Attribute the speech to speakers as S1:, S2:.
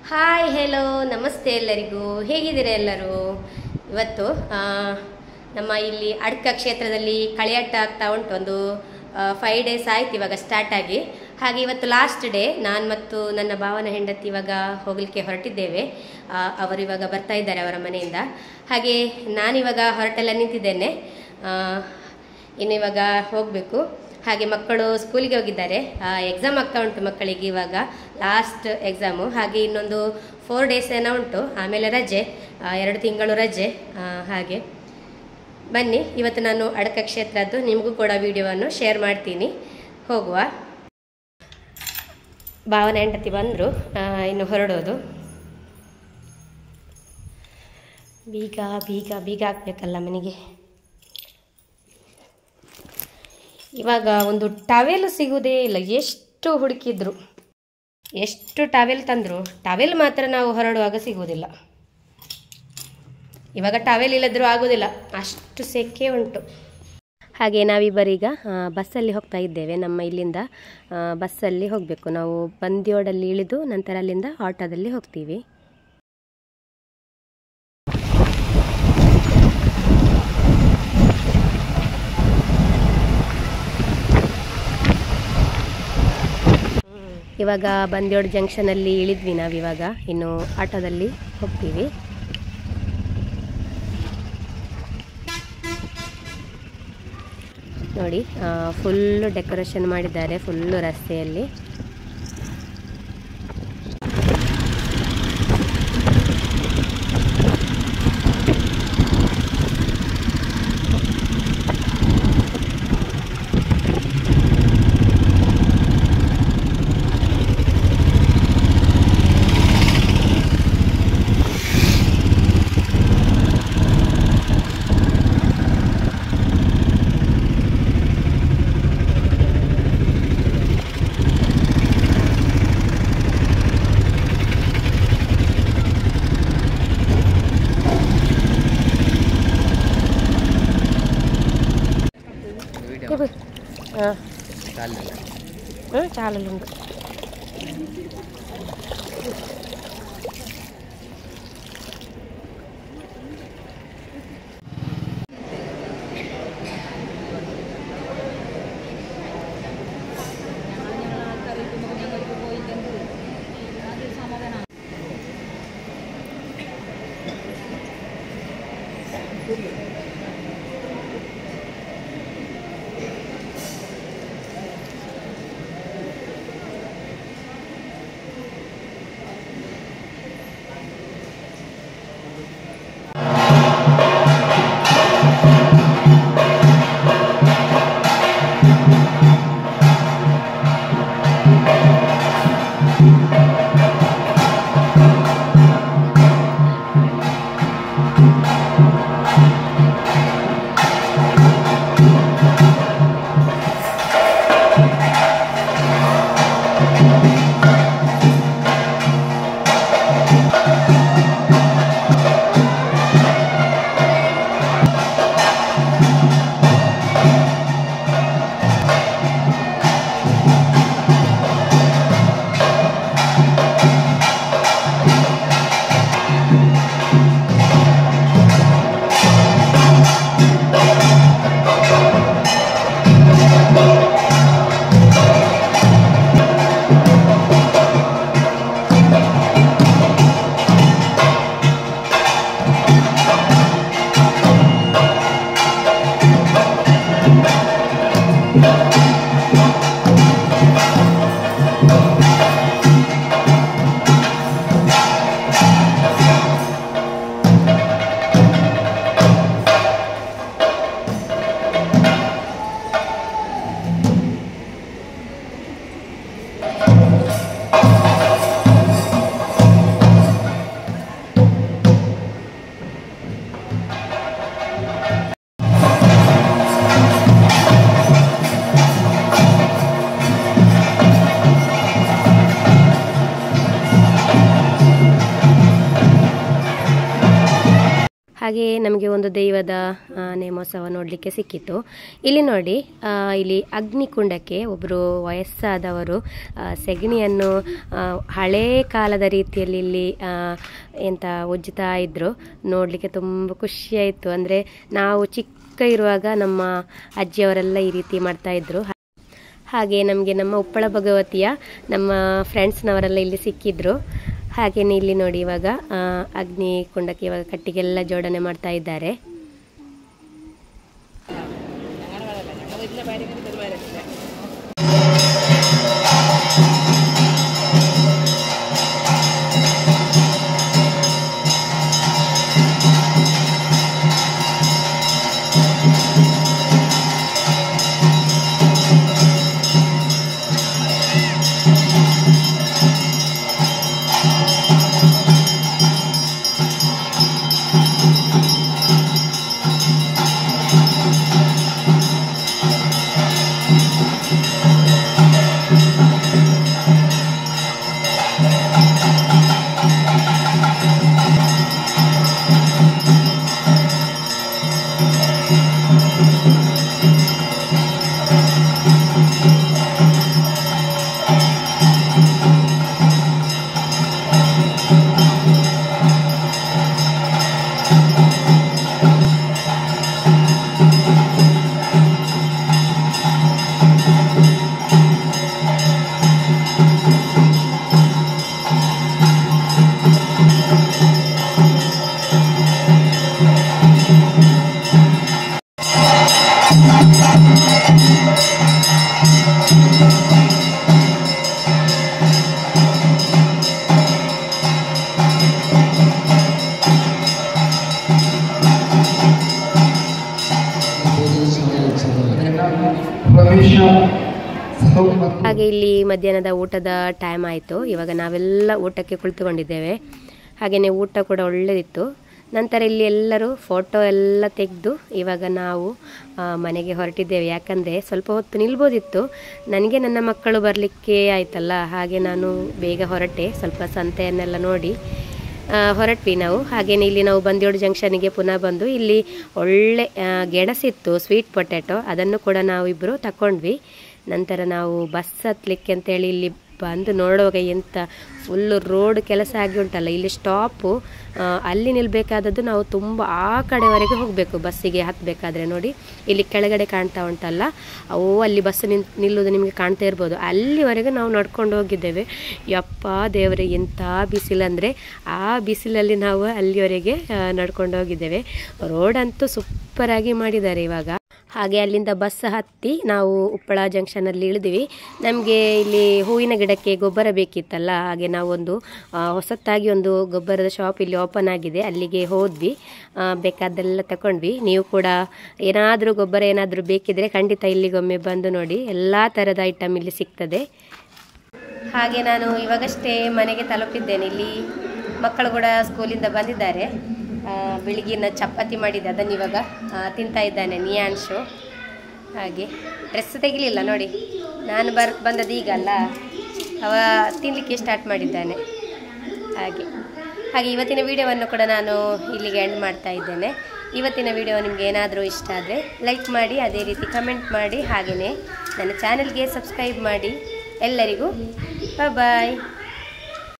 S1: Hi hello ನಮಸ್ತೆ ಎಲ್ಲರಿಗೂ. ಹೇಗಿದ್ದೀರಾ ಎಲ್ಲರೂ? ಇವತ್ತು ನಮ್ಮ ಇಲ್ಲಿ ಅಡ್ಕ ಕ್ಷೇತ್ರದಲ್ಲಿ ಕಳೆಯಾಟ ಆಗ್ತಾ ಉಂಟು. ಒಂದು 5 ಡೇಸ್ ಆಯ್ತು ಇವಾಗ ಸ್ಟಾರ್ಟ್ ಆಗಿ. ಹಾಗೆ ಇವತ್ತು ಲಾಸ್ಟ್ ಡೇ. ನಾನು ಮತ್ತು ನನ್ನ ಭಾವನ ಹೆಂಡತಿ ಇವಾಗ ಹೋಗಲಿಕ್ಕೆ ಹೊರಟಿದ್ದೇವೆ. ಅವರು ಇವಾಗ ಬರ್ತಾ ಇದ್ದಾರೆ ಅವರ ಮನೆಯಿಂದ. ಹಾಗೆ ನಾನಿವಾಗ ಹೊರಟೆಲ್ಲ ನಿಂತಿದ್ದೇನೆ. ಇನ್ನು ಇವಾಗ ಹೋಗಬೇಕು. ಹಾಗೆ ಮಕ್ಕಳು ಸ್ಕೂಲಿಗೆ ಹೋಗಿದ್ದಾರೆ. ಎಕ್ಸಾಮ್ ಆಗ್ತಾ ಉಂಟು ಮಕ್ಕಳಿಗೆ, ಇವಾಗ ಲಾಸ್ಟ್ ಎಕ್ಸಾಮು. ಹಾಗೆ ಇನ್ನೊಂದು 4 ಡೇಸ್ ಏನೋ ಉಂಟು, ಆಮೇಲೆ ರಜೆ, 2 ತಿಂಗಳು ರಜೆ. ಹಾಗೆ ಬನ್ನಿ, ಇವತ್ತು ನಾನು ಅಡ್ಕ ಕ್ಷೇತ್ರದ್ದು ನಿಮಗೂ ಕೂಡ ವಿಡಿಯೋವನ್ನು ಶೇರ್ ಮಾಡ್ತೀನಿ. ಹೋಗುವ. ಭಾವನ ಹೆಂಡತಿ ಬಂದರು, ಇನ್ನು ಹೊರಡೋದು. ಬೀಗ ಬೀಗ ಬೀಗ ಹಾಕ್ಬೇಕಲ್ಲ ಮನೆಗೆ. ಇವಾಗ ಒಂದು ಟವೆಲ್ ಸಿಗುವುದೇ ಇಲ್ಲ. ಎಷ್ಟು ಹುಡುಕಿದ್ರು, ಎಷ್ಟು ಟವೆಲ್ ತಂದರು, ಟವೆಲ್ ಮಾತ್ರ ನಾವು ಹೊರಡುವಾಗ ಸಿಗುವುದಿಲ್ಲ. ಇವಾಗ ಟವೆಲ್ ಇಲ್ಲದ್ರೂ ಆಗೋದಿಲ್ಲ, ಅಷ್ಟು ಸೆಕೆ ಉಂಟು. ಹಾಗೆ ನಾವಿಬ್ಬರೀಗ ಬಸ್ಸಲ್ಲಿ ಹೋಗ್ತಾ ಇದ್ದೇವೆ. ನಮ್ಮ ಇಲ್ಲಿಂದ ಬಸ್ಸಲ್ಲಿ ಹೋಗಬೇಕು ನಾವು. ಬಂದಿಯೋಡಲ್ಲಿ ಇಳಿದು ನಂತರ ಅಲ್ಲಿಂದ ಆಟೋದಲ್ಲಿ ಹೋಗ್ತೀವಿ. ಇವಾಗ ಬಂದಿಯೋಡ್ ಜಂಕ್ಷನಲ್ಲಿ ಇಳಿದ್ವಿ ನಾವಿವಾಗ. ಇನ್ನು ಆಟೋದಲ್ಲಿ ಹೋಗ್ತೀವಿ. ನೋಡಿ, ಫುಲ್ಲು ಡೆಕೋರೇಷನ್ ಮಾಡಿದ್ದಾರೆ, ಫುಲ್ಲು ರಸ್ತೆಯಲ್ಲಿ. చాలుండు. ಹಾಗೆ ನಮಗೆ ಒಂದು ದೈವದ ನೇಮೋತ್ಸವ ನೋಡಲಿಕ್ಕೆ ಸಿಕ್ಕಿತು. ಇಲ್ಲಿ ನೋಡಿ, ಇಲ್ಲಿ ಅಗ್ನಿಕುಂಡಕ್ಕೆ ಒಬ್ಬರು ವಯಸ್ಸಾದವರು ಸೆಗಣಿಯನ್ನು ಹಳೇ ಕಾಲದ ರೀತಿಯಲ್ಲಿ ಇಲ್ಲಿ ಉಜ್ಜುತ್ತಾ ಇದ್ದರು. ನೋಡಲಿಕ್ಕೆ ತುಂಬ ಖುಷಿಯಾಯಿತು. ಅಂದರೆ ನಾವು ಚಿಕ್ಕ ಇರುವಾಗ ನಮ್ಮ ಅಜ್ಜಿಯವರೆಲ್ಲ ಈ ರೀತಿ ಮಾಡ್ತಾಯಿದ್ರು. ಹಾಗೆ ನಮಗೆ ನಮ್ಮ ಉಪ್ಪಳ ಭಗವತಿಯ ನಮ್ಮ ಫ್ರೆಂಡ್ಸ್ನವರೆಲ್ಲ ಇಲ್ಲಿ ಸಿಕ್ಕಿದ್ರು. ಹಾಗೆಯೇ ಇಲ್ಲಿ ನೋಡಿ, ಇವಾಗ ಅಗ್ನಿ ಕುಂಡಕ್ಕೆ ಇವಾಗ ಕಟ್ಟಿಗೆಲ್ಲ ಜೋಡಣೆ ಮಾಡ್ತಾ ಇದ್ದಾರೆ. ಹಾಗೆ ಇಲ್ಲಿ ಮಧ್ಯಾಹ್ನದ ಊಟದ ಟೈಮ್ ಆಯಿತು. ಇವಾಗ ನಾವೆಲ್ಲ ಊಟಕ್ಕೆ ಕುಳಿತುಕೊಂಡಿದ್ದೇವೆ. ಹಾಗೆಯೇ ಊಟ ಕೂಡ ಒಳ್ಳೆದಿತ್ತು. ನಂತರ ಇಲ್ಲಿ ಎಲ್ಲರೂ ಫೋಟೋ ಎಲ್ಲ ತೆಗೆದು ಇವಾಗ ನಾವು ಮನೆಗೆ ಹೊರಟಿದ್ದೇವೆ. ಯಾಕಂದರೆ ಸ್ವಲ್ಪ ಹೊತ್ತು ನಿಲ್ಬೋದಿತ್ತು. ನನಗೆ ನನ್ನ ಮಕ್ಕಳು ಬರಲಿಕ್ಕೆ ಆಯ್ತಲ್ಲ, ಹಾಗೆ ನಾನು ಬೇಗ ಹೊರಟೆ. ಸ್ವಲ್ಪ ಸಂತೆಯನ್ನೆಲ್ಲ ನೋಡಿ ಹೊರಟ್ವಿ ನಾವು. ಹಾಗೆಯೇ ಇಲ್ಲಿ ನಾವು ಬಂದಿಯೋಡು ಜಂಕ್ಷನಿಗೆ ಪುನಃ ಬಂದು ಇಲ್ಲಿ ಒಳ್ಳೆ ಗೆಣಸಿತ್ತು, ಸ್ವೀಟ್ ಪೊಟ್ಯಾಟೊ, ಅದನ್ನು ಕೂಡ ನಾವು ಇಬ್ಬರು ತಗೊಂಡ್ವಿ. ನಂತರ ನಾವು ಬಸ್ ಹತ್ತಲಿಕ್ಕೆ ಅಂತೇಳಿ ಇಲ್ಲಿ ಬಂದು ನೋಡುವಾಗ ಎಂಥ ಫುಲ್ಲು ರೋಡ್ ಕೆಲಸ ಆಗಿ ಉಂಟಲ್ಲ. ಇಲ್ಲಿ ಸ್ಟಾಪು, ಅಲ್ಲಿ ನಿಲ್ಲಬೇಕಾದದ್ದು ನಾವು ತುಂಬ ಆ ಕಡೆವರೆಗೆ ಹೋಗಬೇಕು ಬಸ್ಸಿಗೆ ಹತ್ತಬೇಕಾದ್ರೆ. ನೋಡಿ ಇಲ್ಲಿ ಕೆಳಗಡೆ ಕಾಣ್ತಾ ಉಂಟಲ್ಲ, ಅವು ಅಲ್ಲಿ ಬಸ್ ನಿಲ್ಲೋದು ನಿಮಗೆ ಕಾಣ್ತಾ ಇರ್ಬೋದು. ಅಲ್ಲಿವರೆಗೆ ನಾವು ನಡ್ಕೊಂಡು ಹೋಗಿದ್ದೇವೆ. ಯಪ್ಪ ದೇವರೇ, ಎಂಥ ಬಿಸಿಲಂದರೆ ಆ ಬಿಸಿಲಲ್ಲಿ ನಾವು ಅಲ್ಲಿವರೆಗೆ ನಡ್ಕೊಂಡು ಹೋಗಿದ್ದೇವೆ. ರೋಡಂತೂ ಸೂಪರಾಗಿ ಮಾಡಿದ್ದಾರೆ ಇವಾಗ. ಹಾಗೆ ಅಲ್ಲಿಂದ ಬಸ್ ಹತ್ತಿ ನಾವು ಉಪ್ಪಳ ಜಂಕ್ಷನಲ್ಲಿ ಇಳಿದ್ವಿ. ನಮಗೆ ಇಲ್ಲಿ ಹೂವಿನ ಗಿಡಕ್ಕೆ ಗೊಬ್ಬರ ಬೇಕಿತ್ತಲ್ಲ, ಹಾಗೆ ನಾವೊಂದು ಹೊಸತಾಗಿ ಒಂದು ಗೊಬ್ಬರದ ಶಾಪ್ ಇಲ್ಲಿ ಓಪನ್ ಆಗಿದೆ, ಅಲ್ಲಿಗೆ ಹೋದ್ವಿ. ಬೇಕಾದ್ದೆಲ್ಲ ತಗೊಂಡ್ವಿ. ನೀವು ಕೂಡ ಏನಾದರೂ ಗೊಬ್ಬರ ಏನಾದರೂ ಬೇಕಿದ್ರೆ ಖಂಡಿತ ಇಲ್ಲಿಗೊಮ್ಮೆ ಬಂದು ನೋಡಿ, ಎಲ್ಲ ಥರದ ಐಟಮ್ ಇಲ್ಲಿ ಸಿಗ್ತದೆ. ಹಾಗೆ ನಾನು ಇವಾಗಷ್ಟೇ ಮನೆಗೆ ತಲುಪಿದ್ದೇನೆ. ಇಲ್ಲಿ ಮಕ್ಕಳು ಕೂಡ ಸ್ಕೂಲಿಂದ ಬಂದಿದ್ದಾರೆ. ಬೆಳಿಗ್ಗಿನ ಚಪಾತಿ ಮಾಡಿದ್ದೆ, ಅದನ್ನು ಇವಾಗ ತಿಂತಾ ಇದ್ದಾನೆ ನಿಯಾನ್ಶು. ಹಾಗೆ ಡ್ರೆಸ್ ತೆಗಿಲಿಲ್ಲ ನೋಡಿ, ನಾನು ಬಂದದ್ದು ಈಗಲ್ಲ, ಅವ ತಿನ್ನಲಿಕ್ಕೆ ಸ್ಟಾರ್ಟ್ ಮಾಡಿದ್ದಾನೆ. ಹಾಗೆ ಇವತ್ತಿನ ವಿಡಿಯೋವನ್ನು ಕೂಡ ನಾನು ಇಲ್ಲಿಗೆ ಎಂಡ್ ಮಾಡ್ತಾ ಇದ್ದೇನೆ. ಇವತ್ತಿನ ವಿಡಿಯೋ ನಿಮಗೆ ಏನಾದರೂ ಇಷ್ಟ ಆದರೆ ಲೈಕ್ ಮಾಡಿ, ಅದೇ ರೀತಿ ಕಮೆಂಟ್ ಮಾಡಿ, ಹಾಗೆಯೇ ನನ್ನ ಚಾನಲ್ಗೆ ಸಬ್ಸ್ಕ್ರೈಬ್ ಮಾಡಿ. ಎಲ್ಲರಿಗೂ ಬಾಯ್.